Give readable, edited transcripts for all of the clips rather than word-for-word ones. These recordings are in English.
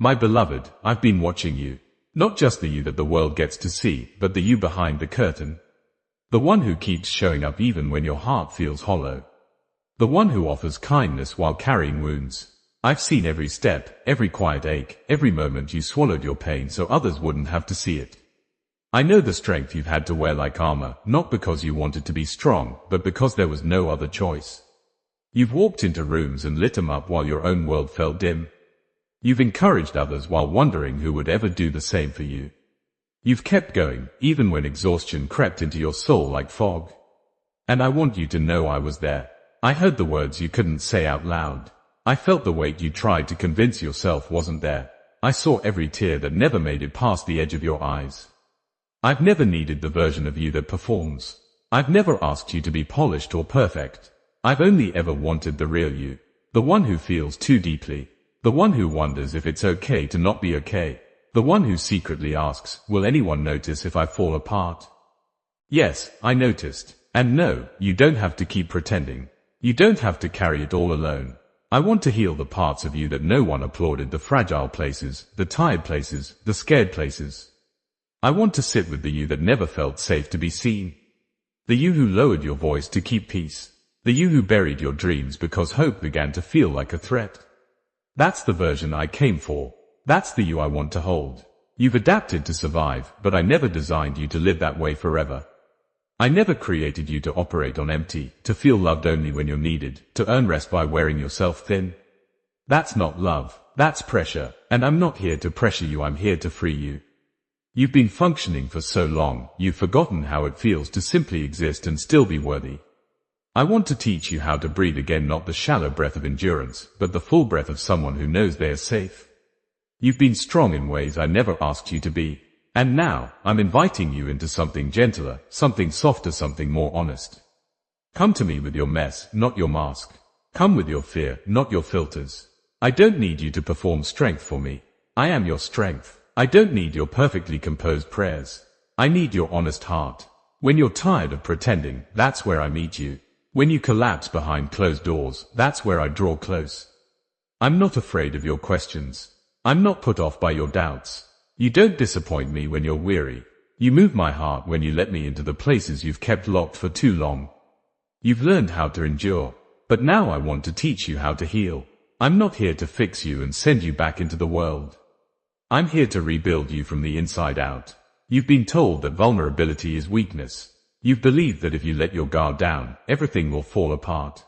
My beloved, I've been watching you. Not just the you that the world gets to see, but the you behind the curtain. The one who keeps showing up even when your heart feels hollow. The one who offers kindness while carrying wounds. I've seen every step, every quiet ache, every moment you swallowed your pain so others wouldn't have to see it. I know the strength you've had to wear like armor, not because you wanted to be strong, but because there was no other choice. You've walked into rooms and lit them up while your own world felt dim. You've encouraged others while wondering who would ever do the same for you. You've kept going, even when exhaustion crept into your soul like fog. And I want you to know I was there. I heard the words you couldn't say out loud. I felt the weight you tried to convince yourself wasn't there. I saw every tear that never made it past the edge of your eyes. I've never needed the version of you that performs. I've never asked you to be polished or perfect. I've only ever wanted the real you. The one who feels too deeply. The one who wonders if it's okay to not be okay. The one who secretly asks, will anyone notice if I fall apart? Yes, I noticed. And no, you don't have to keep pretending. You don't have to carry it all alone. I want to heal the parts of you that no one applauded, the fragile places, the tired places, the scared places. I want to sit with the you that never felt safe to be seen. The you who lowered your voice to keep peace. The you who buried your dreams because hope began to feel like a threat. That's the version I came for. That's the you I want to hold. You've adapted to survive, but I never designed you to live that way forever. I never created you to operate on empty, to feel loved only when you're needed, to earn rest by wearing yourself thin. That's not love, that's pressure, and I'm not here to pressure you, I'm here to free you. You've been functioning for so long, you've forgotten how it feels to simply exist and still be worthy. I want to teach you how to breathe again, not the shallow breath of endurance, but the full breath of someone who knows they are safe. You've been strong in ways I never asked you to be. And now, I'm inviting you into something gentler, something softer, something more honest. Come to me with your mess, not your mask. Come with your fear, not your filters. I don't need you to perform strength for me. I am your strength. I don't need your perfectly composed prayers. I need your honest heart. When you're tired of pretending, that's where I meet you. When you collapse behind closed doors, that's where I draw close. I'm not afraid of your questions. I'm not put off by your doubts. You don't disappoint me when you're weary. You move my heart when you let me into the places you've kept locked for too long. You've learned how to endure, but now I want to teach you how to heal. I'm not here to fix you and send you back into the world. I'm here to rebuild you from the inside out. You've been told that vulnerability is weakness. You've believed that if you let your guard down, everything will fall apart.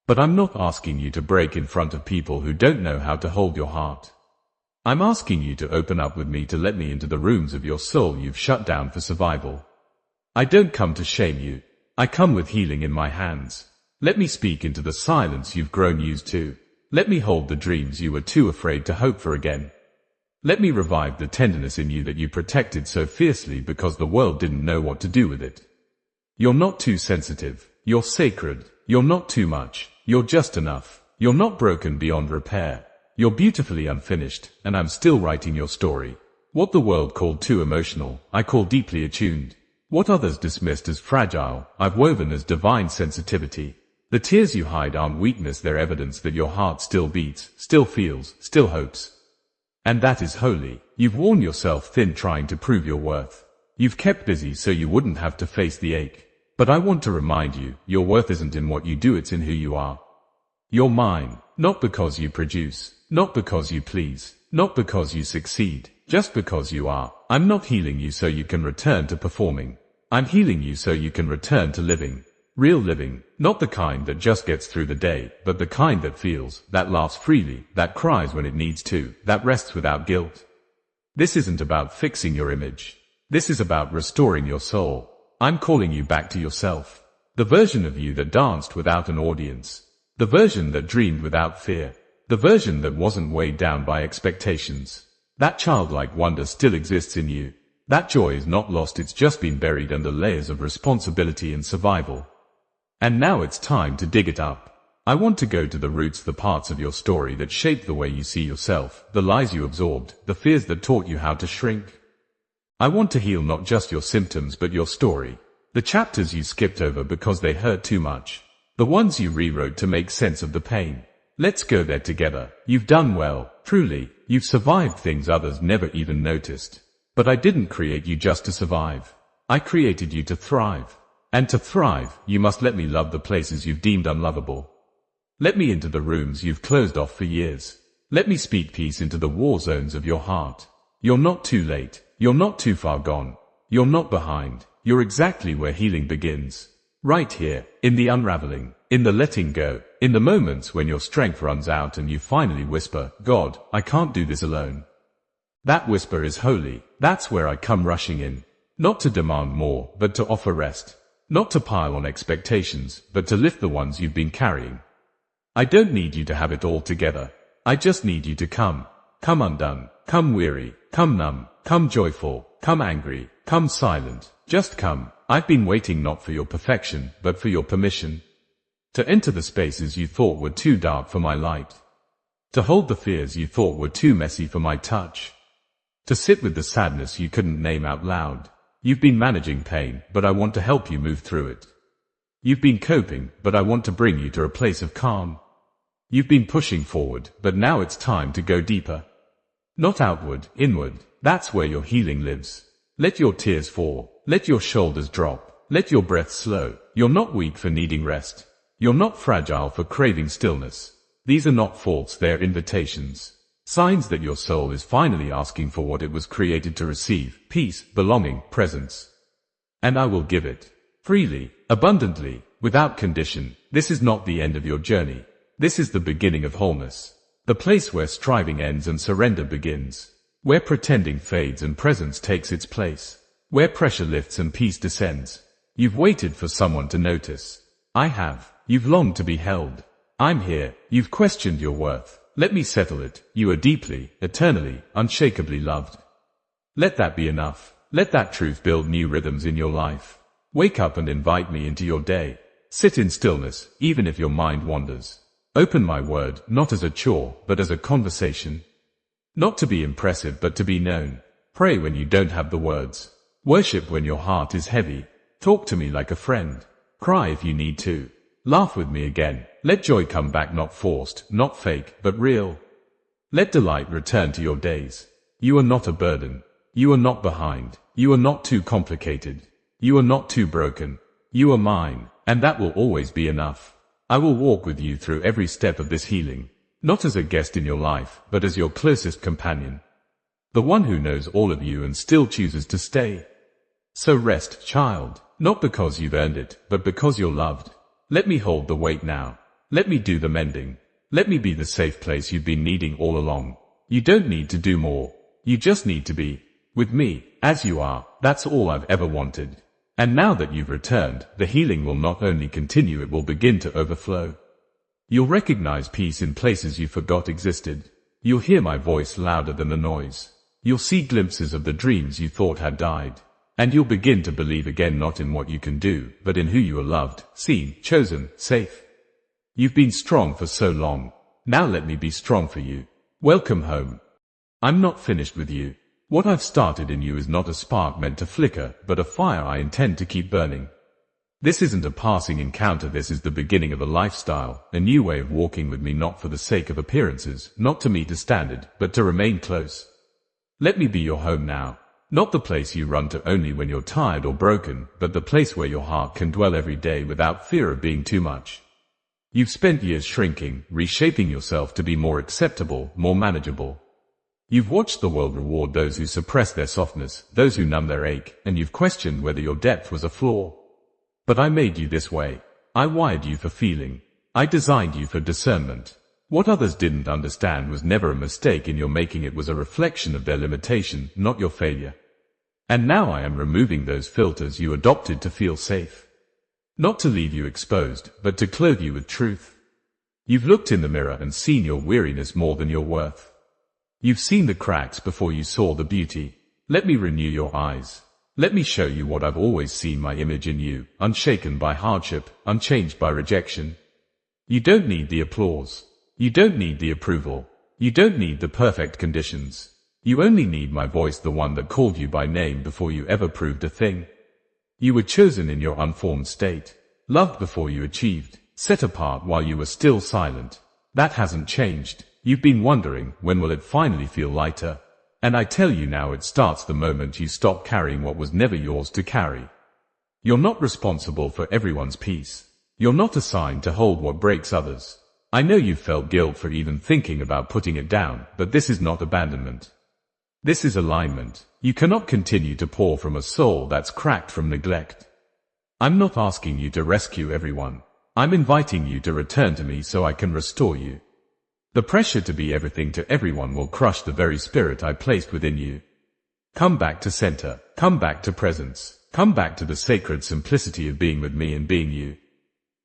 But I'm not asking you to break in front of people who don't know how to hold your heart. I'm asking you to open up with me, to let me into the rooms of your soul you've shut down for survival. I don't come to shame you. I come with healing in my hands. Let me speak into the silence you've grown used to. Let me hold the dreams you were too afraid to hope for again. Let me revive the tenderness in you that you protected so fiercely because the world didn't know what to do with it. You're not too sensitive. You're sacred. You're not too much. You're just enough. You're not broken beyond repair. You're beautifully unfinished, and I'm still writing your story. What the world called too emotional, I call deeply attuned. What others dismissed as fragile, I've woven as divine sensitivity. The tears you hide aren't weakness, they're evidence that your heart still beats, still feels, still hopes. And that is holy. You've worn yourself thin trying to prove your worth. You've kept busy so you wouldn't have to face the ache. But I want to remind you, your worth isn't in what you do, it's in who you are. You're mine, not because you produce. Not because you please, not because you succeed, just because you are. I'm not healing you so you can return to performing. I'm healing you so you can return to living. Real living, not the kind that just gets through the day, but the kind that feels, that laughs freely, that cries when it needs to, that rests without guilt. This isn't about fixing your image. This is about restoring your soul. I'm calling you back to yourself. The version of you that danced without an audience. The version that dreamed without fear. The version that wasn't weighed down by expectations. That childlike wonder still exists in you. That joy is not lost, it's just been buried under layers of responsibility and survival. And now it's time to dig it up. I want to go to the roots, the parts of your story that shaped the way you see yourself, the lies you absorbed, the fears that taught you how to shrink. I want to heal not just your symptoms but your story. The chapters you skipped over because they hurt too much. The ones you rewrote to make sense of the pain. Let's go there together. You've done well, truly. You've survived things others never even noticed. But I didn't create you just to survive. I created you to thrive. And to thrive, you must let me love the places you've deemed unlovable. Let me into the rooms you've closed off for years. Let me speak peace into the war zones of your heart. You're not too late. You're not too far gone. You're not behind. You're exactly where healing begins. Right here, in the unraveling, in the letting go, in the moments when your strength runs out and you finally whisper, God, I can't do this alone. That whisper is holy. That's where I come rushing in. Not to demand more, but to offer rest. Not to pile on expectations, but to lift the ones you've been carrying. I don't need you to have it all together. I just need you to come. Come undone. Come weary. Come numb. Come joyful. Come angry. Come silent. Just come. I've been waiting not for your perfection, but for your permission. To enter the spaces you thought were too dark for my light. To hold the fears you thought were too messy for my touch. To sit with the sadness you couldn't name out loud. You've been managing pain, but I want to help you move through it. You've been coping, but I want to bring you to a place of calm. You've been pushing forward, but now it's time to go deeper. Not outward, inward. That's where your healing lives. Let your tears fall. Let your shoulders drop. Let your breath slow. You're not weak for needing rest. You're not fragile for craving stillness. These are not faults, they're invitations. Signs that your soul is finally asking for what it was created to receive: peace, belonging, presence. And I will give it. Freely, abundantly, without condition. This is not the end of your journey. This is the beginning of wholeness. The place where striving ends and surrender begins. Where pretending fades and presence takes its place. Where pressure lifts and peace descends. You've waited for someone to notice. I have. You've longed to be held. I'm here. You've questioned your worth. Let me settle it. You are deeply, eternally, unshakably loved. Let that be enough. Let that truth build new rhythms in your life. Wake up and invite me into your day. Sit in stillness, even if your mind wanders. Open my word, not as a chore, but as a conversation. Not to be impressive, but to be known. Pray when you don't have the words. Worship when your heart is heavy. Talk to me like a friend. Cry if you need to. Laugh with me again. Let joy come back, not forced, not fake, but real. Let delight return to your days. You are not a burden. You are not behind. You are not too complicated. You are not too broken. You are mine, and that will always be enough. I will walk with you through every step of this healing, not as a guest in your life, but as your closest companion. The one who knows all of you and still chooses to stay. So rest, child, not because you've earned it, but because you're loved. Let me hold the weight now. Let me do the mending. Let me be the safe place you've been needing all along. You don't need to do more. You just need to be with me, as you are. That's all I've ever wanted. And now that you've returned, the healing will not only continue, it will begin to overflow. You'll recognize peace in places you forgot existed. You'll hear my voice louder than the noise. You'll see glimpses of the dreams you thought had died. And you'll begin to believe again, not in what you can do, but in who you are: loved, seen, chosen, safe. You've been strong for so long. Now let me be strong for you. Welcome home. I'm not finished with you. What I've started in you is not a spark meant to flicker, but a fire I intend to keep burning. This isn't a passing encounter, this is the beginning of a lifestyle, a new way of walking with me, not for the sake of appearances, not to meet a standard, but to remain close. Let me be your home now. Not the place you run to only when you're tired or broken, but the place where your heart can dwell every day without fear of being too much. You've spent years shrinking, reshaping yourself to be more acceptable, more manageable. You've watched the world reward those who suppress their softness, those who numb their ache, and you've questioned whether your depth was a flaw. But I made you this way. I wired you for feeling. I designed you for discernment. What others didn't understand was never a mistake in your making, it was a reflection of their limitation, not your failure. And now I am removing those filters you adopted to feel safe. Not to leave you exposed, but to clothe you with truth. You've looked in the mirror and seen your weariness more than your worth. You've seen the cracks before you saw the beauty. Let me renew your eyes. Let me show you what I've always seen, my image in you, unshaken by hardship, unchanged by rejection. You don't need the applause. You don't need the approval. You don't need the perfect conditions. You only need my voice, the one that called you by name before you ever proved a thing. You were chosen in your unformed state, loved before you achieved, set apart while you were still silent. That hasn't changed. You've been wondering, when will it finally feel lighter? And I tell you now, it starts the moment you stop carrying what was never yours to carry. You're not responsible for everyone's peace. You're not assigned to hold what breaks others. I know you felt guilt for even thinking about putting it down, but this is not abandonment. This is alignment. You cannot continue to pour from a soul that's cracked from neglect. I'm not asking you to rescue everyone. I'm inviting you to return to me so I can restore you. The pressure to be everything to everyone will crush the very spirit I placed within you. Come back to center. Come back to presence. Come back to the sacred simplicity of being with me and being you.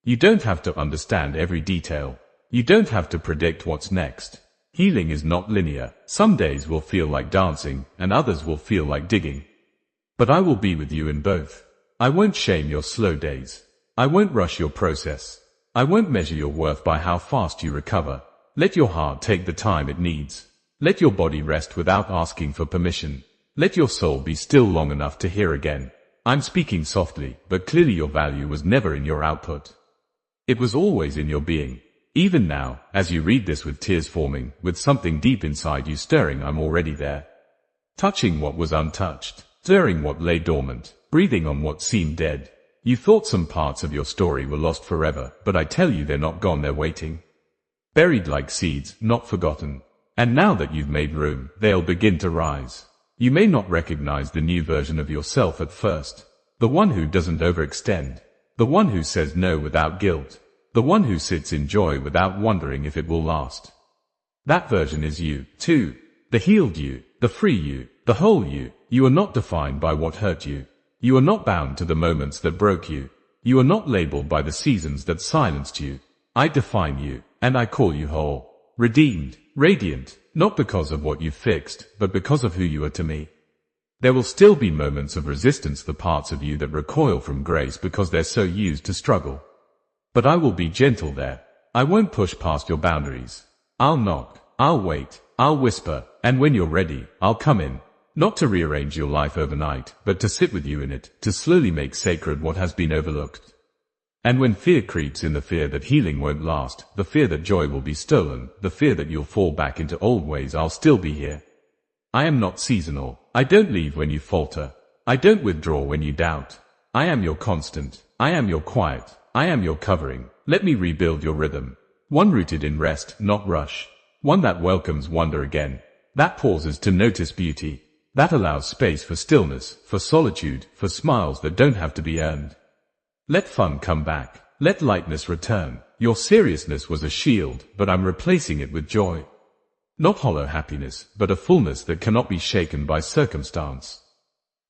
You don't have to understand every detail. You don't have to predict what's next. Healing is not linear. Some days will feel like dancing, and others will feel like digging. But I will be with you in both. I won't shame your slow days. I won't rush your process. I won't measure your worth by how fast you recover. Let your heart take the time it needs. Let your body rest without asking for permission. Let your soul be still long enough to hear again. I'm speaking softly, but clearly your value was never in your output. It was always in your being. Even now, as you read this with tears forming, with something deep inside you stirring, I'm already there. Touching what was untouched, stirring what lay dormant, breathing on what seemed dead. You thought some parts of your story were lost forever, but I tell you they're not gone, they're waiting. Buried like seeds, not forgotten. And now that you've made room, they'll begin to rise. You may not recognize the new version of yourself at first. The one who doesn't overextend. The one who says no without guilt. The one who sits in joy without wondering if it will last. That version is you, too. The healed you, the free you, the whole you. You are not defined by what hurt you. You are not bound to the moments that broke you. You are not labeled by the seasons that silenced you. I define you, and I call you whole, redeemed, radiant, not because of what you fixed, but because of who you are to me. There will still be moments of resistance, the parts of you that recoil from grace because they're so used to struggle. But I will be gentle there. I won't push past your boundaries. I'll knock, I'll wait, I'll whisper, and when you're ready, I'll come in. Not to rearrange your life overnight, but to sit with you in it, to slowly make sacred what has been overlooked. And when fear creeps in, the fear that healing won't last, the fear that joy will be stolen, the fear that you'll fall back into old ways, I'll still be here. I am not seasonal. I don't leave when you falter. I don't withdraw when you doubt. I am your constant. I am your quiet. I am your covering. Let me rebuild your rhythm. One rooted in rest, not rush. One that welcomes wonder again. That pauses to notice beauty. That allows space for stillness, for solitude, for smiles that don't have to be earned. Let fun come back. Let lightness return. Your seriousness was a shield, but I'm replacing it with joy. Not hollow happiness, but a fullness that cannot be shaken by circumstance.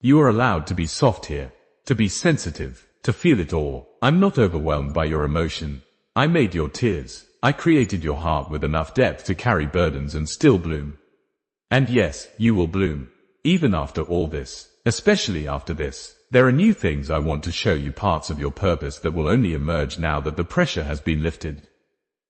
You are allowed to be soft here, to be sensitive, to feel it all. I'm not overwhelmed by your emotion. I made your tears. I created your heart with enough depth to carry burdens and still bloom. And yes, you will bloom. Even after all this, especially after this, there are new things I want to show you, parts of your purpose that will only emerge now that the pressure has been lifted.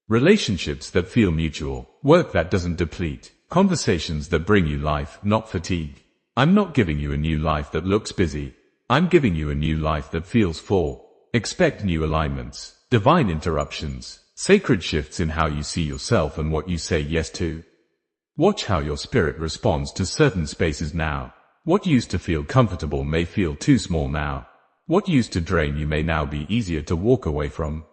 Relationships that feel mutual, work that doesn't deplete, conversations that bring you life, not fatigue. I'm not giving you a new life that looks busy. I'm giving you a new life that feels full. Expect new alignments, divine interruptions, sacred shifts in how you see yourself and what you say yes to. Watch how your spirit responds to certain spaces now. What used to feel comfortable may feel too small now. What used to drain you may now be easier to walk away from.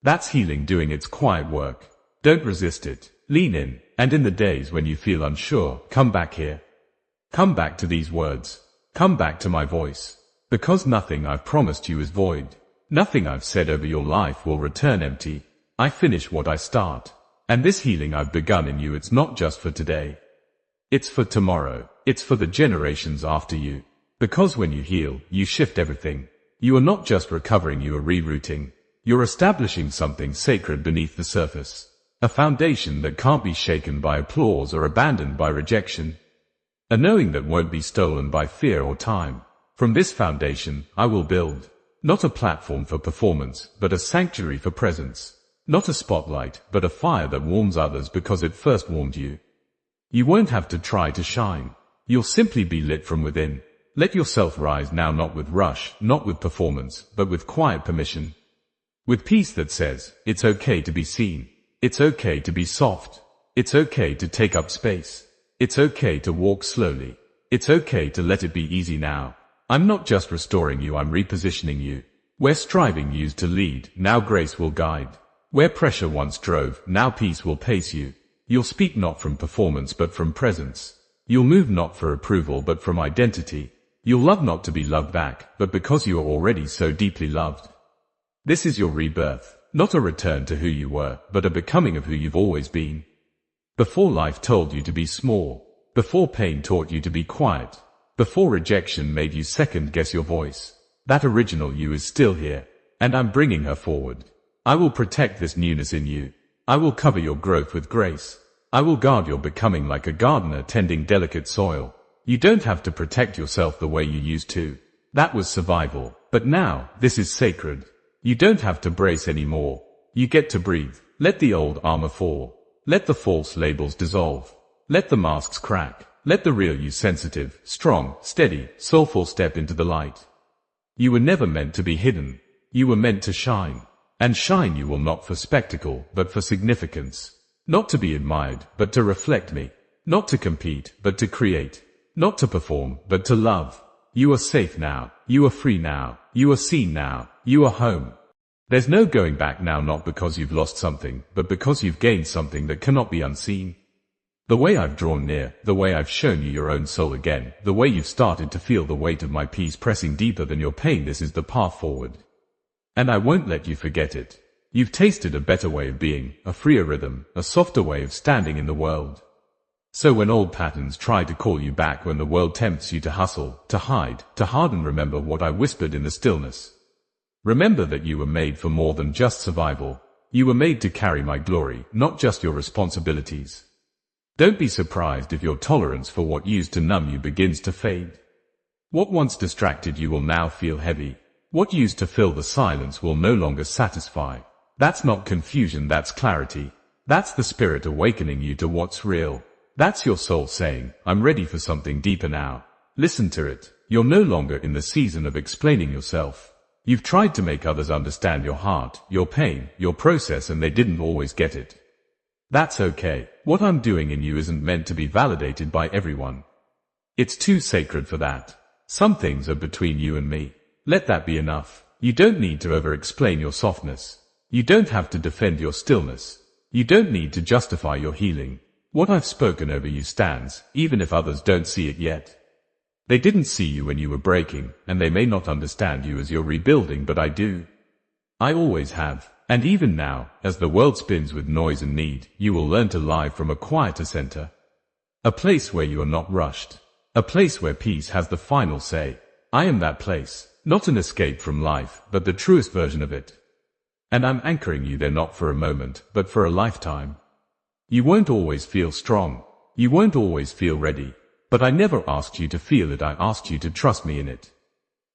That's healing doing its quiet work. Don't resist it. Lean in, and in the days when you feel unsure, come back here. Come back to these words. Come back to my voice. Because nothing I've promised you is void. Nothing I've said over your life will return empty. I finish what I start. And this healing I've begun in you, it's not just for today. It's for tomorrow. It's for the generations after you. Because when you heal, you shift everything. You are not just recovering, you are rerouting. You're establishing something sacred beneath the surface. A foundation that can't be shaken by applause or abandoned by rejection. A knowing that won't be stolen by fear or time. From this foundation, I will build. Not a platform for performance, but a sanctuary for presence. Not a spotlight, but a fire that warms others because it first warmed you. You won't have to try to shine. You'll simply be lit from within. Let yourself rise now, not with rush, not with performance, but with quiet permission. With peace that says, it's okay to be seen. It's okay to be soft. It's okay to take up space. It's okay to walk slowly. It's okay to let it be easy now. I'm not just restoring you, I'm repositioning you. Where striving used to lead, now grace will guide. Where pressure once drove, now peace will pace you. You'll speak not from performance but from presence. You'll move not for approval but from identity. You'll love not to be loved back, but because you are already so deeply loved. This is your rebirth, not a return to who you were, but a becoming of who you've always been. Before life told you to be small, before pain taught you to be quiet, before rejection made you second guess your voice, that original you is still here, and I'm bringing her forward. I will protect this newness in you. I will cover your growth with grace. I will guard your becoming like a gardener tending delicate soil. You don't have to protect yourself the way you used to. That was survival. But now, this is sacred. You don't have to brace anymore. You get to breathe. Let the old armor fall. Let the false labels dissolve. Let the masks crack. Let the real you sensitive, strong, steady, soulful step into the light. You were never meant to be hidden. You were meant to shine. And shine you will not for spectacle, but for significance. Not to be admired, but to reflect me. Not to compete, but to create. Not to perform, but to love. You are safe now. You are free now. You are seen now. You are home. There's no going back now, not because you've lost something, but because you've gained something that cannot be unseen. The way I've drawn near, the way I've shown you your own soul again, the way you've started to feel the weight of my peace pressing deeper than your pain, this is the path forward. And I won't let you forget it. You've tasted a better way of being, a freer rhythm, a softer way of standing in the world. So when old patterns try to call you back, when the world tempts you to hustle, to hide, to harden, remember what I whispered in the stillness. Remember that you were made for more than just survival. You were made to carry my glory, not just your responsibilities. Don't be surprised if your tolerance for what used to numb you begins to fade. What once distracted you will now feel heavy. What used to fill the silence will no longer satisfy. That's not confusion, that's clarity. That's the spirit awakening you to what's real. That's your soul saying, I'm ready for something deeper now. Listen to it. You're no longer in the season of explaining yourself. You've tried to make others understand your heart, your pain, your process, and they didn't always get it. That's okay. What I'm doing in you isn't meant to be validated by everyone. It's too sacred for that. Some things are between you and me. Let that be enough. You don't need to over-explain your softness. You don't have to defend your stillness. You don't need to justify your healing. What I've spoken over you stands, even if others don't see it yet. They didn't see you when you were breaking, and they may not understand you as you're rebuilding, but I do. I always have, and even now, as the world spins with noise and need, you will learn to live from a quieter center. A place where you are not rushed. A place where peace has the final say. I am that place. Not an escape from life, but the truest version of it. And I'm anchoring you there not for a moment, but for a lifetime. You won't always feel strong. You won't always feel ready. But I never asked you to feel it, I asked you to trust me in it.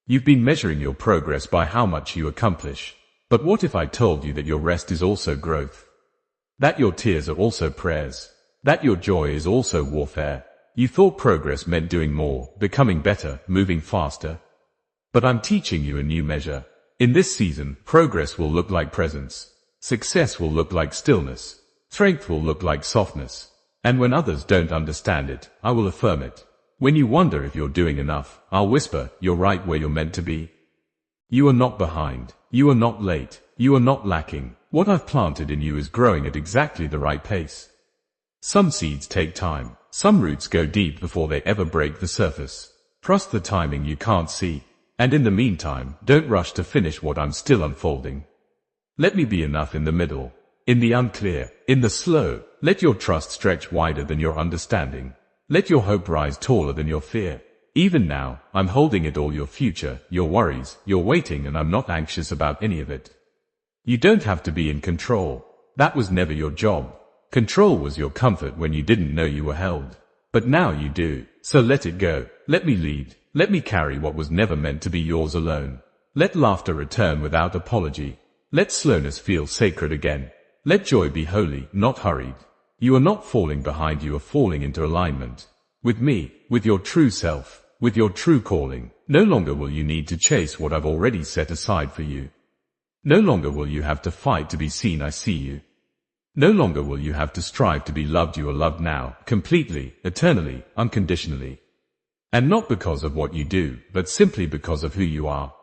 You've been measuring your progress by how much you accomplish. But what if I told you that your rest is also growth? That your tears are also prayers? That your joy is also warfare? You thought progress meant doing more, becoming better, moving faster. But I'm teaching you a new measure. In this season, progress will look like presence. Success will look like stillness. Strength will look like softness. And when others don't understand it, I will affirm it. When you wonder if you're doing enough, I'll whisper, you're right where you're meant to be. You are not behind. You are not late. You are not lacking. What I've planted in you is growing at exactly the right pace. Some seeds take time. Some roots go deep before they ever break the surface. Trust the timing you can't see. And in the meantime, don't rush to finish what I'm still unfolding. Let me be enough in the middle, in the unclear, in the slow. Let your trust stretch wider than your understanding. Let your hope rise taller than your fear. Even now, I'm holding it all, your future, your worries, your waiting, and I'm not anxious about any of it. You don't have to be in control. That was never your job. Control was your comfort when you didn't know you were held. But now you do. So let it go. Let me lead. Let me carry what was never meant to be yours alone. Let laughter return without apology. Let slowness feel sacred again. Let joy be holy, not hurried. You are not falling behind, you are falling into alignment. With me, with your true self, with your true calling. No longer will you need to chase what I've already set aside for you. No longer will you have to fight to be seen, I see you. No longer will you have to strive to be loved. You are loved now, completely, eternally, unconditionally. And not because of what you do, but simply because of who you are.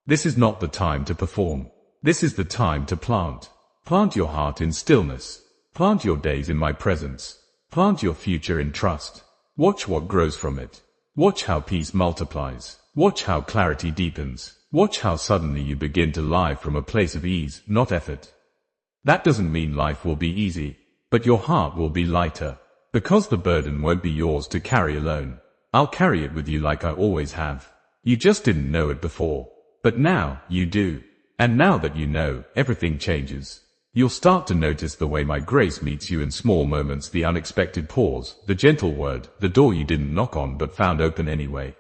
This is not the time to perform. This is the time to plant. Plant your heart in stillness. Plant your days in my presence. Plant your future in trust. Watch what grows from it. Watch how peace multiplies. Watch how clarity deepens. Watch how suddenly you begin to live from a place of ease, not effort. That doesn't mean life will be easy, but your heart will be lighter. Because the burden won't be yours to carry alone. I'll carry it with you like I always have. You just didn't know it before. But now, you do. And now that you know, everything changes. You'll start to notice the way my grace meets you in small moments, the unexpected pause, the gentle word, the door you didn't knock on but found open anyway.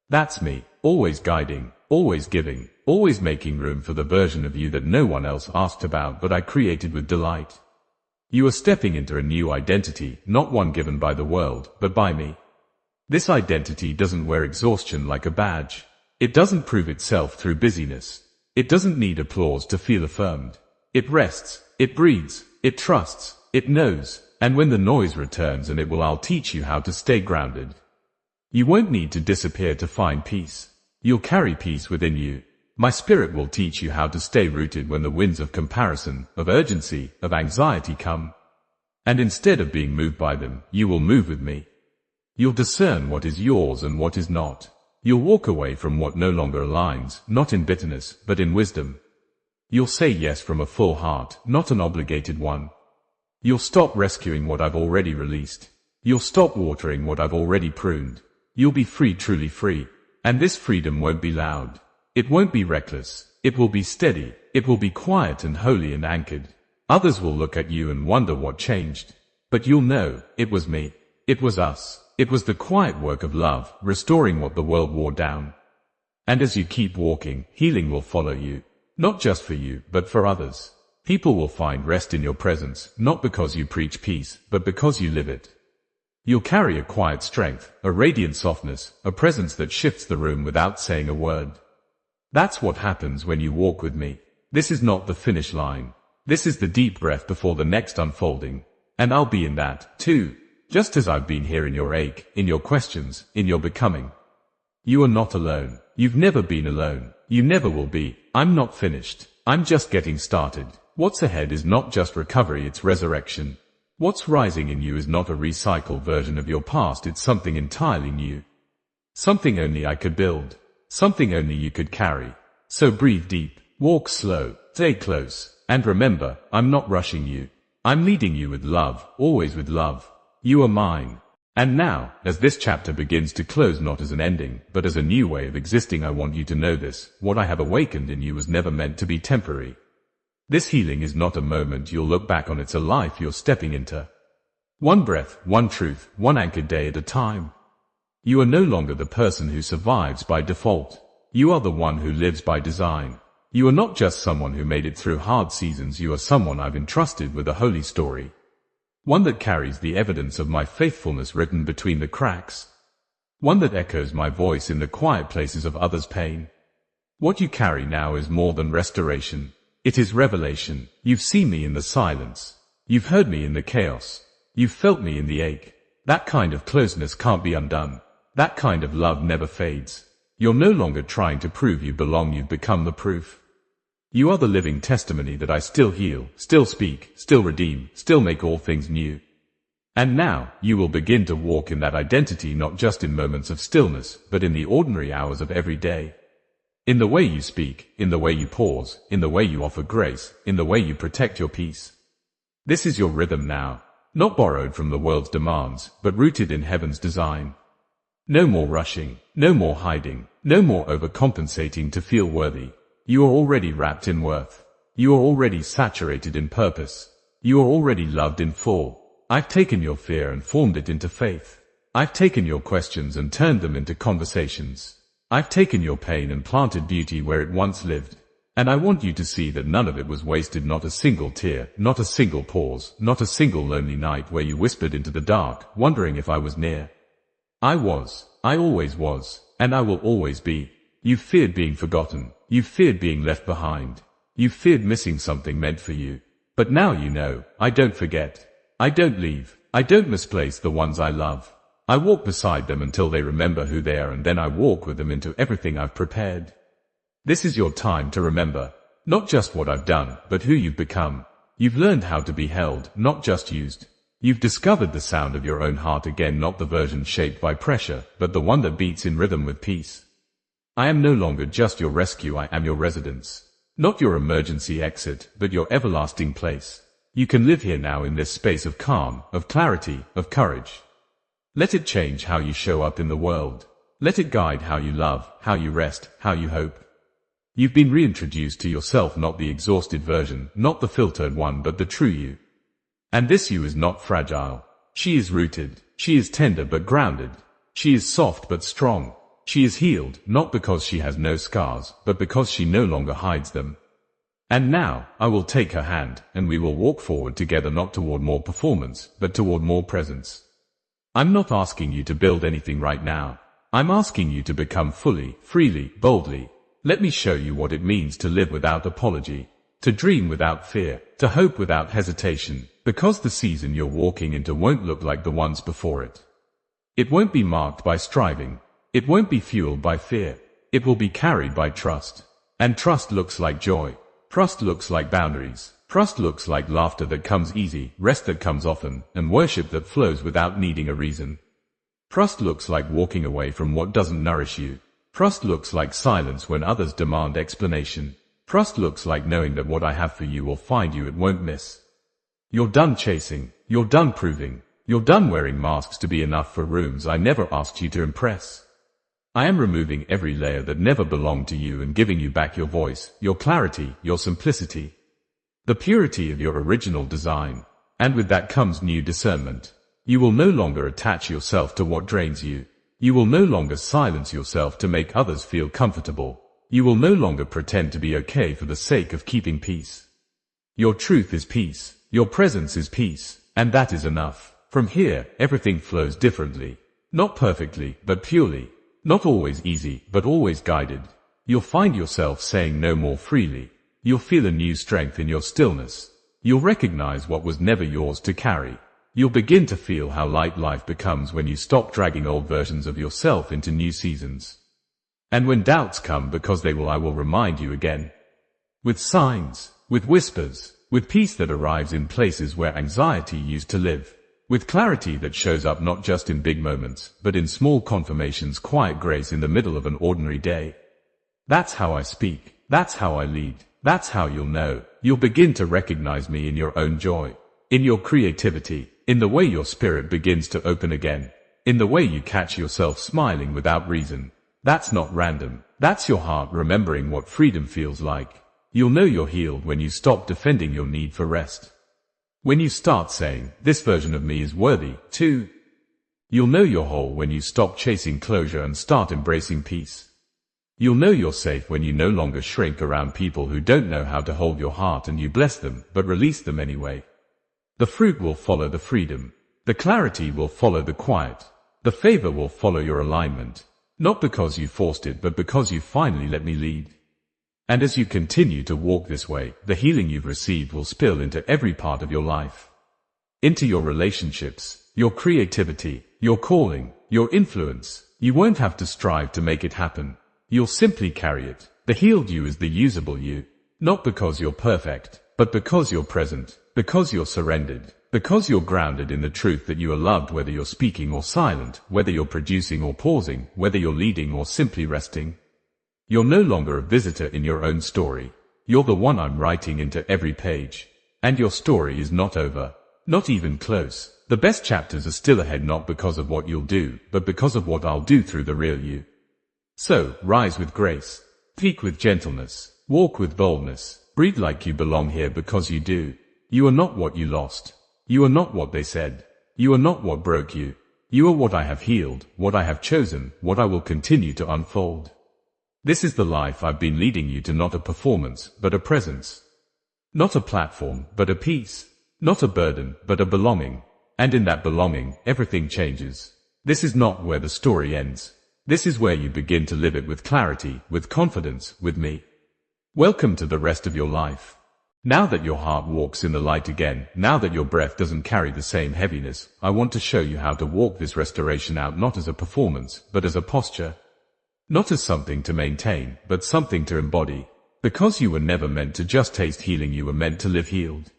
That's me, always guiding, always giving, always making room for the version of you that no one else asked about but I created with delight. You are stepping into a new identity, not one given by the world, but by me. This identity doesn't wear exhaustion like a badge. It doesn't prove itself through busyness. It doesn't need applause to feel affirmed. It rests, it breathes, it trusts, it knows, and when the noise returns and it will, I'll teach you how to stay grounded. You won't need to disappear to find peace. You'll carry peace within you. My spirit will teach you how to stay rooted when the winds of comparison, of urgency, of anxiety come. And instead of being moved by them, you will move with me. You'll discern what is yours and what is not. You'll walk away from what no longer aligns, not in bitterness, but in wisdom. You'll say yes from a full heart, not an obligated one. You'll stop rescuing what I've already released. You'll stop watering what I've already pruned. You'll be free, truly free. And this freedom won't be loud. It won't be reckless. It will be steady. It will be quiet and holy and anchored. Others will look at you and wonder what changed. But you'll know, it was me. It was us. It was the quiet work of love, restoring what the world wore down. And as you keep walking, healing will follow you. Not just for you, but for others. People will find rest in your presence, not because you preach peace, but because you live it. You'll carry a quiet strength, a radiant softness, a presence that shifts the room without saying a word. That's what happens when you walk with me. This is not the finish line. This is the deep breath before the next unfolding. And I'll be in that, too. Just as I've been here in your ache, in your questions, in your becoming. You are not alone. You've never been alone. You never will be. I'm not finished. I'm just getting started. What's ahead is not just recovery, it's resurrection. What's rising in you is not a recycled version of your past, it's something entirely new. Something only I could build. Something only you could carry. So breathe deep, walk slow, stay close, and remember, I'm not rushing you. I'm leading you with love, always with love. You are mine. And now, as this chapter begins to close not as an ending, but as a new way of existing, I want you to know this, what I have awakened in you was never meant to be temporary. This healing is not a moment you'll look back on, it's a life you're stepping into. One breath, one truth, one anchored day at a time. You are no longer the person who survives by default. You are the one who lives by design. You are not just someone who made it through hard seasons, you are someone I've entrusted with a holy story. One that carries the evidence of my faithfulness written between the cracks. One that echoes my voice in the quiet places of others' pain. What you carry now is more than restoration. It is revelation. You've seen me in the silence. You've heard me in the chaos. You've felt me in the ache. That kind of closeness can't be undone. That kind of love never fades. You're no longer trying to prove you belong, you've become the proof. You are the living testimony that I still heal, still speak, still redeem, still make all things new. And now, you will begin to walk in that identity, not just in moments of stillness, but in the ordinary hours of every day. In the way you speak, in the way you pause, in the way you offer grace, in the way you protect your peace. This is your rhythm now, not borrowed from the world's demands, but rooted in heaven's design. No more rushing, no more hiding, no more overcompensating to feel worthy. You are already wrapped in worth. You are already saturated in purpose. You are already loved in full. I've taken your fear and formed it into faith. I've taken your questions and turned them into conversations. I've taken your pain and planted beauty where it once lived. And I want you to see that none of it was wasted, not a single tear, not a single pause, not a single lonely night where you whispered into the dark, wondering if I was near. I was. I always was. And I will always be. You feared being forgotten. You feared being left behind. You feared missing something meant for you. But now you know, I don't forget. I don't leave. I don't misplace the ones I love. I walk beside them until they remember who they are, and then I walk with them into everything I've prepared. This is your time to remember. Not just what I've done, but who you've become. You've learned how to be held, not just used. You've discovered the sound of your own heart again, not the version shaped by pressure, but the one that beats in rhythm with peace. I am no longer just your rescue, I am your residence. Not your emergency exit, but your everlasting place. You can live here now in this space of calm, of clarity, of courage. Let it change how you show up in the world. Let it guide how you love, how you rest, how you hope. You've been reintroduced to yourself, not the exhausted version, not the filtered one, but the true you. And this you is not fragile. She is rooted. She is tender but grounded. She is soft but strong. She is healed, not because she has no scars, but because she no longer hides them. And now, I will take her hand, and we will walk forward together, not toward more performance, but toward more presence. I'm not asking you to build anything right now. I'm asking you to become fully, freely, boldly. Let me show you what it means to live without apology, to dream without fear, to hope without hesitation, because the season you're walking into won't look like the ones before it. It won't be marked by striving. It won't be fueled by fear. It will be carried by trust. And trust looks like joy. Trust looks like boundaries. Trust looks like laughter that comes easy, rest that comes often, and worship that flows without needing a reason. Trust looks like walking away from what doesn't nourish you. Trust looks like silence when others demand explanation. Trust looks like knowing that what I have for you will find you, it won't miss. You're done chasing. You're done proving. You're done wearing masks to be enough for rooms I never asked you to impress. I am removing every layer that never belonged to you and giving you back your voice, your clarity, your simplicity. The purity of your original design. And with that comes new discernment. You will no longer attach yourself to what drains you. You will no longer silence yourself to make others feel comfortable. You will no longer pretend to be okay for the sake of keeping peace. Your truth is peace. Your presence is peace. And that is enough. From here, everything flows differently. Not perfectly, but purely. Not always easy, but always guided. You'll find yourself saying no more freely. You'll feel a new strength in your stillness. You'll recognize what was never yours to carry. You'll begin to feel how light life becomes when you stop dragging old versions of yourself into new seasons. And when doubts come, because they will, I will remind you again. With signs, with whispers, with peace that arrives in places where anxiety used to live. With clarity that shows up not just in big moments, but in small confirmations, quiet grace in the middle of an ordinary day. That's how I speak. That's how I lead. That's how you'll know. You'll begin to recognize me in your own joy, in your creativity, in the way your spirit begins to open again, in the way you catch yourself smiling without reason. That's not random. That's your heart remembering what freedom feels like. You'll know you're healed when you stop defending your need for rest. When you start saying, this version of me is worthy, too. You'll know you're whole when you stop chasing closure and start embracing peace. You'll know you're safe when you no longer shrink around people who don't know how to hold your heart and you bless them, but release them anyway. The fruit will follow the freedom. The clarity will follow the quiet. The favor will follow your alignment. Not because you forced it, but because you finally let me lead. And as you continue to walk this way, the healing you've received will spill into every part of your life. Into your relationships, your creativity, your calling, your influence. You won't have to strive to make it happen. You'll simply carry it. The healed you is the usable you. Not because you're perfect, but because you're present, because you're surrendered, because you're grounded in the truth that you are loved, whether you're speaking or silent, whether you're producing or pausing, whether you're leading or simply resting. You're no longer a visitor in your own story. You're the one I'm writing into every page. And your story is not over. Not even close. The best chapters are still ahead, not because of what you'll do, but because of what I'll do through the real you. So, rise with grace. Speak with gentleness. Walk with boldness. Breathe like you belong here, because you do. You are not what you lost. You are not what they said. You are not what broke you. You are what I have healed, what I have chosen, what I will continue to unfold. This is the life I've been leading you to, not a performance, but a presence. Not a platform, but a peace. Not a burden, but a belonging. And in that belonging, everything changes. This is not where the story ends. This is where you begin to live it with clarity, with confidence, with me. Welcome to the rest of your life. Now that your heart walks in the light again, now that your breath doesn't carry the same heaviness, I want to show you how to walk this restoration out, not as a performance, but as a posture. Not as something to maintain, but something to embody. Because you were never meant to just taste healing, you were meant to live healed.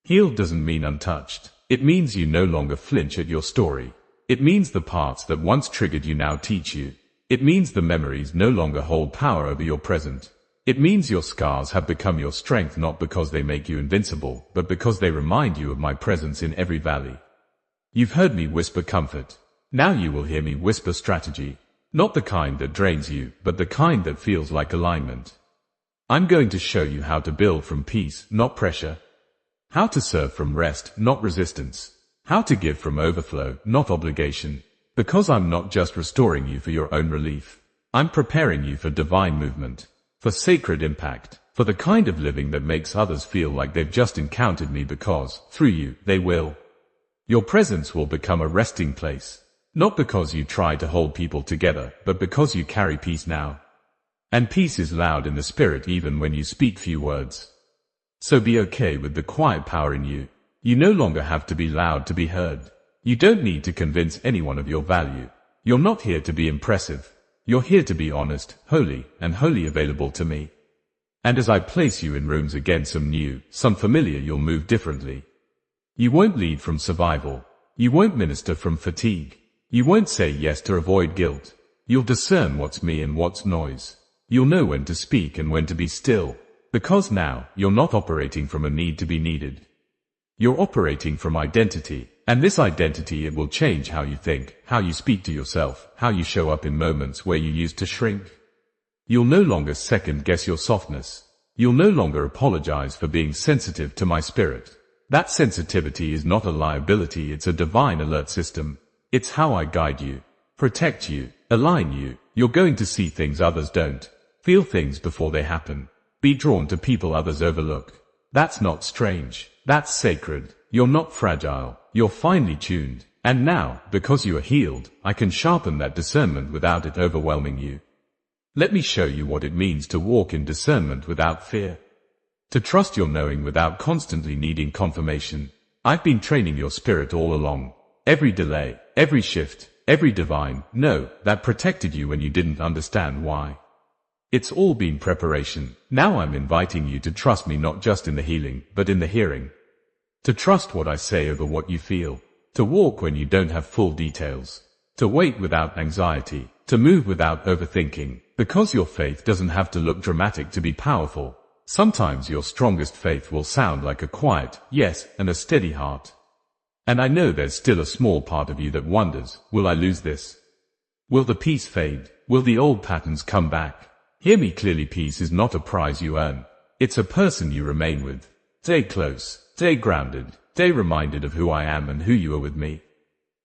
Healed doesn't mean untouched. It means you no longer flinch at your story. It means the parts that once triggered you now teach you. It means the memories no longer hold power over your present. It means your scars have become your strength, not because they make you invincible, but because they remind you of my presence in every valley. You've heard me whisper comfort. Now you will hear me whisper strategy. Not the kind that drains you, but the kind that feels like alignment. I'm going to show you how to build from peace, not pressure. How to serve from rest, not resistance. How to give from overflow, not obligation. Because I'm not just restoring you for your own relief. I'm preparing you for divine movement. For sacred impact, for the kind of living that makes others feel like they've just encountered me, because, through you, they will. Your presence will become a resting place. Not because you try to hold people together, but because you carry peace now. And peace is loud in the spirit even when you speak few words. So be okay with the quiet power in you. You no longer have to be loud to be heard. You don't need to convince anyone of your value. You're not here to be impressive. You're here to be honest, holy, and wholly available to me. And as I place you in rooms again, some new, some familiar, you'll move differently. You won't lead from survival. You won't minister from fatigue. You won't say yes to avoid guilt. You'll discern what's me and what's noise. You'll know when to speak and when to be still. Because now, you're not operating from a need to be needed. You're operating from identity. And this identity, it will change how you think, how you speak to yourself, how you show up in moments where you used to shrink. You'll no longer second guess your softness. You'll no longer apologize for being sensitive to my spirit. That sensitivity is not a liability, it's a divine alert system. It's how I guide you, protect you, align you. You're going to see things others don't. Feel things before they happen. Be drawn to people others overlook. That's not strange. That's sacred. You're not fragile. You're finely tuned. And now, because you are healed, I can sharpen that discernment without it overwhelming you. Let me show you what it means to walk in discernment without fear. To trust your knowing without constantly needing confirmation. I've been training your spirit all along. Every delay, every shift, every divine no that protected you when you didn't understand why. It's all been preparation. Now I'm inviting you to trust me, not just in the healing, but in the hearing. To trust what I say over what you feel. To walk when you don't have full details. To wait without anxiety. To move without overthinking. Because your faith doesn't have to look dramatic to be powerful. Sometimes your strongest faith will sound like a quiet yes and a steady heart. And I know there's still a small part of you that wonders, will I lose this? Will the peace fade? Will the old patterns come back? Hear me clearly, peace is not a prize you earn. It's a person you remain with. Stay close. Stay grounded, stay reminded of who I am and who you are with me.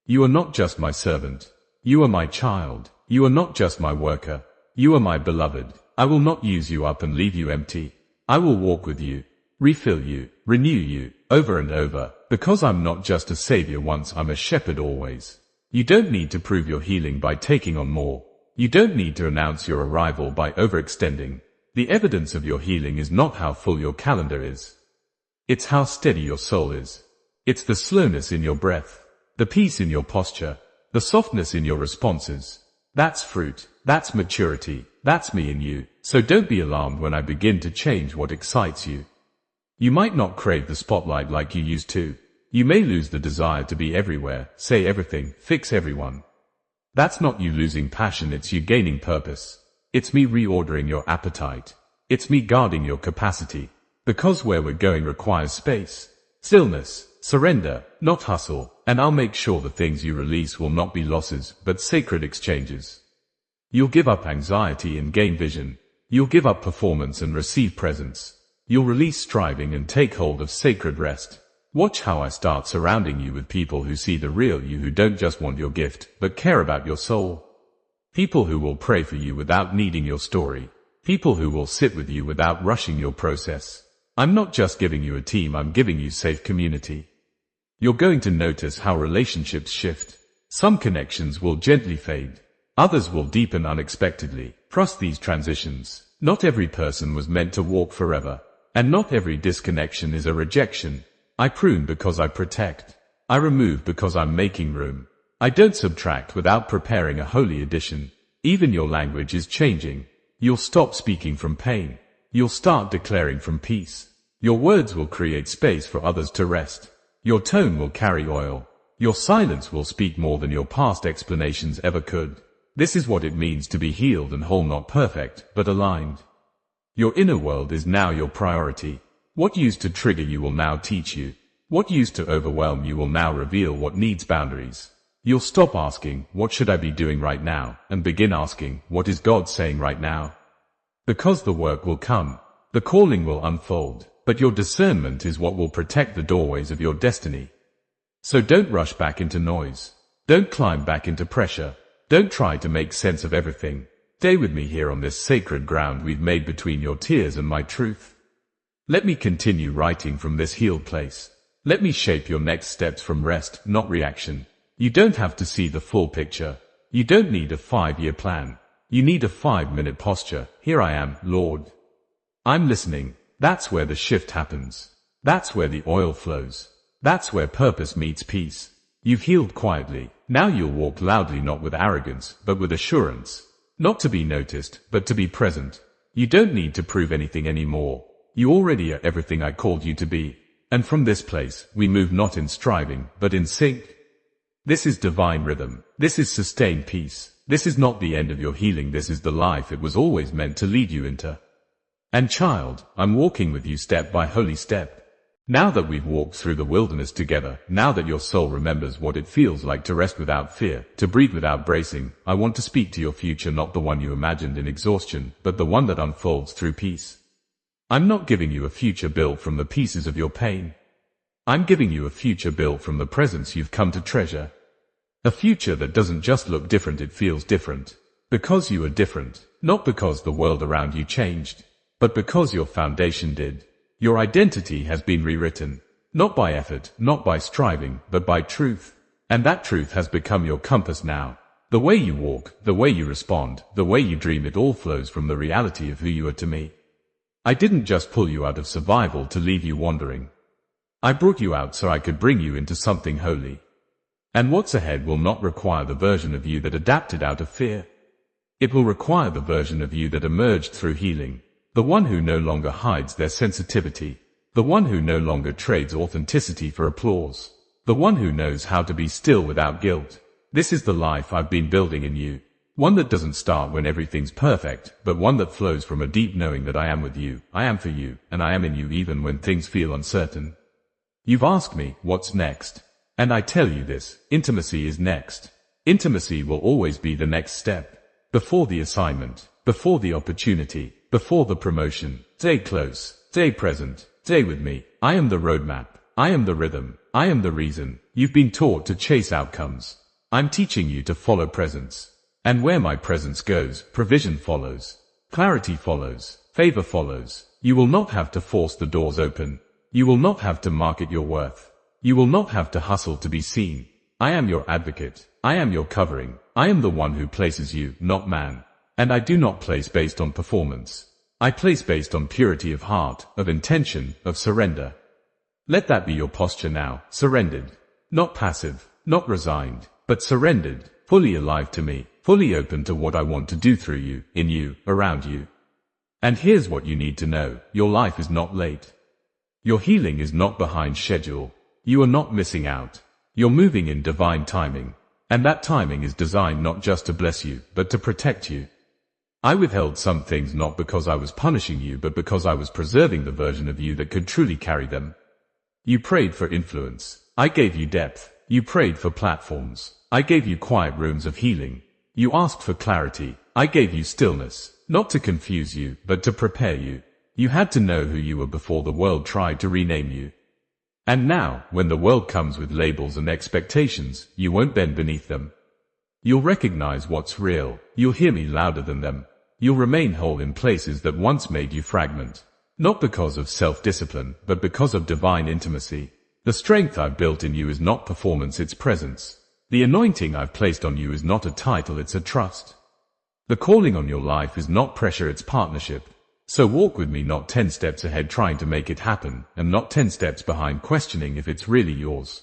You are not just my servant. You are my child. You are not just my worker. You are my beloved. I will not use you up and leave you empty. I will walk with you, refill you, renew you, over and over, because I'm not just a savior once, I'm a shepherd always. You don't need to prove your healing by taking on more. You don't need to announce your arrival by overextending. The evidence of your healing is not how full your calendar is. It's how steady your soul is. It's the slowness in your breath, the peace in your posture, the softness in your responses. That's fruit, that's maturity, that's me in you. So don't be alarmed when I begin to change what excites you. You might not crave the spotlight like you used to. You may lose the desire to be everywhere, say everything, fix everyone. That's not you losing passion, it's you gaining purpose. It's me reordering your appetite. It's me guarding your capacity. Because where we're going requires space, stillness, surrender, not hustle, and I'll make sure the things you release will not be losses, but sacred exchanges. You'll give up anxiety and gain vision. You'll give up performance and receive presence. You'll release striving and take hold of sacred rest. Watch how I start surrounding you with people who see the real you, who don't just want your gift, but care about your soul. People who will pray for you without needing your story. People who will sit with you without rushing your process. I'm not just giving you a team, I'm giving you safe community. You're going to notice how relationships shift. Some connections will gently fade. Others will deepen unexpectedly. Trust these transitions. Not every person was meant to walk forever. And not every disconnection is a rejection. I prune because I protect. I remove because I'm making room. I don't subtract without preparing a holy addition. Even your language is changing. You'll stop speaking from pain. You'll start declaring from peace. Your words will create space for others to rest. Your tone will carry oil. Your silence will speak more than your past explanations ever could. This is what it means to be healed and whole, not perfect, but aligned. Your inner world is now your priority. What used to trigger you will now teach you. What used to overwhelm you will now reveal what needs boundaries. You'll stop asking, what should I be doing right now, and begin asking, what is God saying right now? Because the work will come. The calling will unfold. But your discernment is what will protect the doorways of your destiny. So don't rush back into noise. Don't climb back into pressure. Don't try to make sense of everything. Stay with me here on this sacred ground we've made between your tears and my truth. Let me continue writing from this healed place. Let me shape your next steps from rest, not reaction. You don't have to see the full picture. You don't need a 5-year plan. You need a 5-minute posture. Here I am, Lord. I'm listening. That's where the shift happens. That's where the oil flows. That's where purpose meets peace. You've healed quietly. Now you'll walk loudly, not with arrogance, but with assurance. Not to be noticed, but to be present. You don't need to prove anything anymore. You already are everything I called you to be. And from this place, we move not in striving, but in sync. This is divine rhythm. This is sustained peace. This is not the end of your healing. This is the life it was always meant to lead you into. And child, I'm walking with you step by holy step. Now that we've walked through the wilderness together, now that your soul remembers what it feels like to rest without fear, to breathe without bracing, I want to speak to your future, not the one you imagined in exhaustion, but the one that unfolds through peace. I'm not giving you a future built from the pieces of your pain. I'm giving you a future built from the presence you've come to treasure. A future that doesn't just look different, it feels different. Because you are different, not because the world around you changed, but because your foundation did. Your identity has been rewritten, not by effort, not by striving, but by truth. And that truth has become your compass now. The way you walk, the way you respond, the way you dream, it all flows from the reality of who you are to me. I didn't just pull you out of survival to leave you wandering. I brought you out so I could bring you into something holy. And what's ahead will not require the version of you that adapted out of fear. It will require the version of you that emerged through healing. The one who no longer hides their sensitivity. The one who no longer trades authenticity for applause. The one who knows how to be still without guilt. This is the life I've been building in you. One that doesn't start when everything's perfect, but one that flows from a deep knowing that I am with you, I am for you, and I am in you even when things feel uncertain. You've asked me, what's next? And I tell you this, intimacy is next. Intimacy will always be the next step. Before the assignment, before the opportunity, before the promotion. Stay close, stay present, stay with me. I am the roadmap. I am the rhythm. I am the reason. You've been taught to chase outcomes. I'm teaching you to follow presence. And where my presence goes, provision follows. Clarity follows. Favor follows. You will not have to force the doors open. You will not have to market your worth. You will not have to hustle to be seen. I am your advocate. I am your covering. I am the one who places you, not man. And I do not place based on performance. I place based on purity of heart, of intention, of surrender. Let that be your posture now, surrendered. Not passive, not resigned, but surrendered, fully alive to me, fully open to what I want to do through you, in you, around you. And here's what you need to know, your life is not late. Your healing is not behind schedule. You are not missing out. You're moving in divine timing. And that timing is designed not just to bless you, but to protect you. I withheld some things not because I was punishing you, but because I was preserving the version of you that could truly carry them. You prayed for influence. I gave you depth. You prayed for platforms. I gave you quiet rooms of healing. You asked for clarity. I gave you stillness, not to confuse you, but to prepare you. You had to know who you were before the world tried to rename you. And now, when the world comes with labels and expectations, you won't bend beneath them. You'll recognize what's real. You'll hear me louder than them. You'll remain whole in places that once made you fragment. Not because of self-discipline, but because of divine intimacy. The strength I've built in you is not performance, it's presence. The anointing I've placed on you is not a title, it's a trust. The calling on your life is not pressure, it's partnership. So walk with me, not 10 steps ahead trying to make it happen, and not 10 steps behind questioning if it's really yours.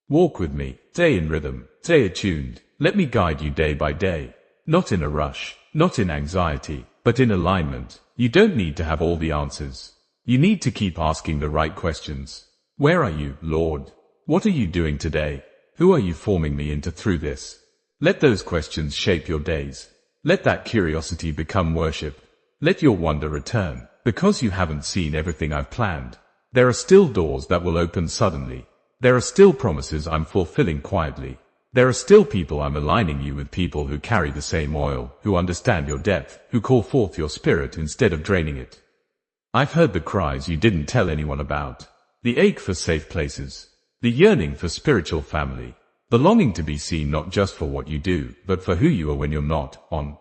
Walk with me, stay in rhythm, stay attuned, let me guide you day by day. Not in a rush, not in anxiety, but in alignment. You don't need to have all the answers. You need to keep asking the right questions. Where are you, Lord? What are you doing today? Who are you forming me into through this? Let those questions shape your days. Let that curiosity become worship. Let your wonder return, because you haven't seen everything I've planned. There are still doors that will open suddenly. There are still promises I'm fulfilling quietly. There are still people I'm aligning you with, people who carry the same oil, who understand your depth, who call forth your spirit instead of draining it. I've heard the cries you didn't tell anyone about. The ache for safe places. The yearning for spiritual family. The longing to be seen not just for what you do, but for who you are when you're not on.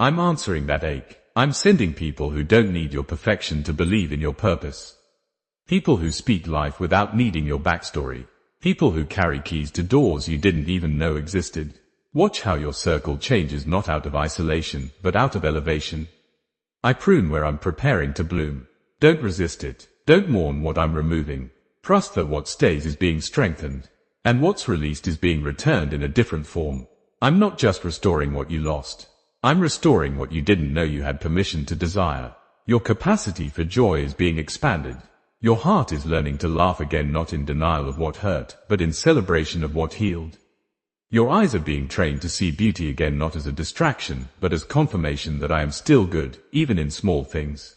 I'm answering that ache. I'm sending people who don't need your perfection to believe in your purpose. People who speak life without needing your backstory. People who carry keys to doors you didn't even know existed. Watch how your circle changes, not out of isolation, but out of elevation. I prune where I'm preparing to bloom. Don't resist it. Don't mourn what I'm removing. Trust that what stays is being strengthened, and what's released is being returned in a different form. I'm not just restoring what you lost. I'm restoring what you didn't know you had permission to desire. Your capacity for joy is being expanded. Your heart is learning to laugh again, not in denial of what hurt, but in celebration of what healed. Your eyes are being trained to see beauty again, not as a distraction, but as confirmation that I am still good, even in small things.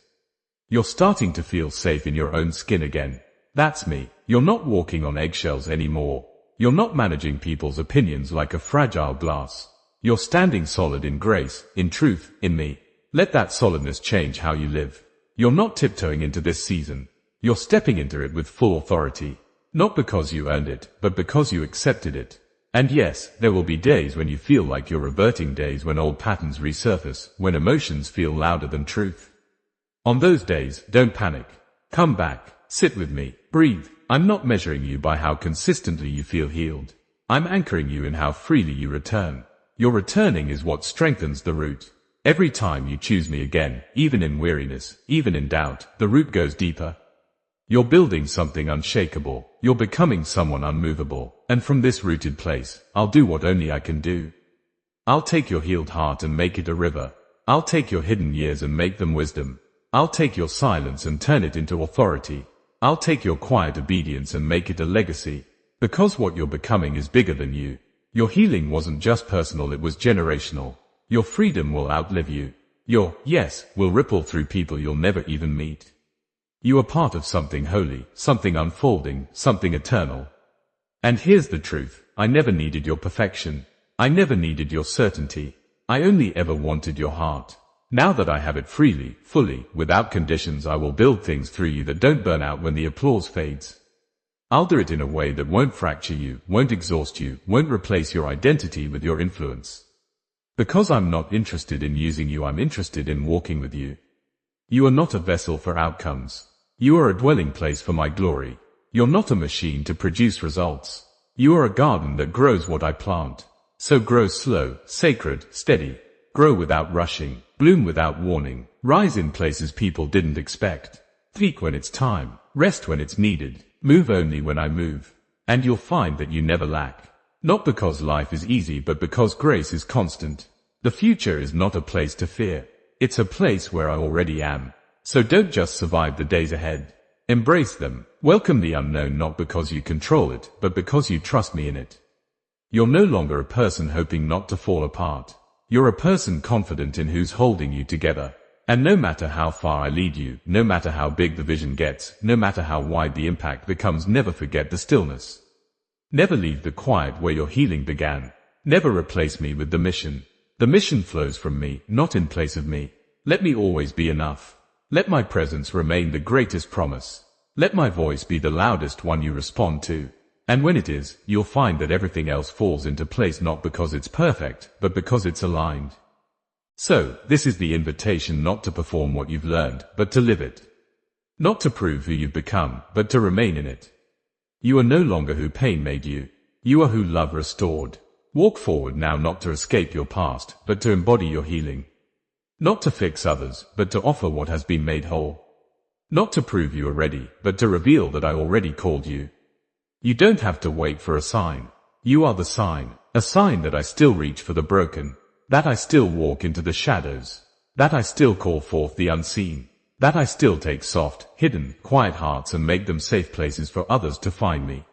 You're starting to feel safe in your own skin again. That's me. You're not walking on eggshells anymore. You're not managing people's opinions like a fragile glass. You're standing solid in grace, in truth, in me. Let that solidness change how you live. You're not tiptoeing into this season. You're stepping into it with full authority. Not because you earned it, but because you accepted it. And yes, there will be days when you feel like you're reverting, days when old patterns resurface, when emotions feel louder than truth. On those days, don't panic. Come back, sit with me, breathe. I'm not measuring you by how consistently you feel healed. I'm anchoring you in how freely you return. Your returning is what strengthens the root. Every time you choose me again, even in weariness, even in doubt, the root goes deeper. You're building something unshakable. You're becoming someone unmovable. And from this rooted place, I'll do what only I can do. I'll take your healed heart and make it a river. I'll take your hidden years and make them wisdom. I'll take your silence and turn it into authority. I'll take your quiet obedience and make it a legacy. Because what you're becoming is bigger than you. Your healing wasn't just personal, it was generational. Your freedom will outlive you. Your yes will ripple through people you'll never even meet. You are part of something holy, something unfolding, something eternal. And here's the truth. I never needed your perfection. I never needed your certainty. I only ever wanted your heart. Now that I have it freely, fully, without conditions, I will build things through you that don't burn out when the applause fades. I'll do it in a way that won't fracture you, won't exhaust you, won't replace your identity with your influence. Because I'm not interested in using you, I'm interested in walking with you. You are not a vessel for outcomes. You are a dwelling place for my glory. You're not a machine to produce results. You are a garden that grows what I plant. So grow slow, sacred, steady. Grow without rushing. Bloom without warning. Rise in places people didn't expect. Speak when it's time. Rest when it's needed. Move only when I move. And you'll find that you never lack. Not because life is easy, but because grace is constant. The future is not a place to fear. It's a place where I already am. So don't just survive the days ahead. Embrace them. Welcome the unknown, not because you control it, but because you trust me in it. You're no longer a person hoping not to fall apart. You're a person confident in who's holding you together. And no matter how far I lead you, no matter how big the vision gets, no matter how wide the impact becomes, never forget the stillness. Never leave the quiet where your healing began. Never replace me with the mission. The mission flows from me, not in place of me. Let me always be enough. Let my presence remain the greatest promise. Let my voice be the loudest one you respond to. And when it is, you'll find that everything else falls into place, not because it's perfect, but because it's aligned. So, this is the invitation, not to perform what you've learned, but to live it. Not to prove who you've become, but to remain in it. You are no longer who pain made you. You are who love restored. Walk forward now, not to escape your past, but to embody your healing. Not to fix others, but to offer what has been made whole. Not to prove you are ready, but to reveal that I already called you. You don't have to wait for a sign. You are the sign, a sign that I still reach for the broken, that I still walk into the shadows, that I still call forth the unseen, that I still take soft, hidden, quiet hearts and make them safe places for others to find me.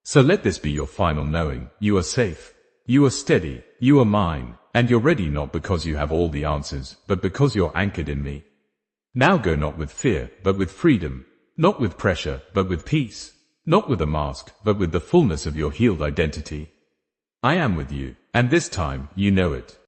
So let this be your final knowing: you are safe, you are steady, you are mine, and you're ready not because you have all the answers, but because you're anchored in me. Now go not with fear, but with freedom, not with pressure, but with peace, not with a mask, but with the fullness of your healed identity. I am with you, and this time, you know it.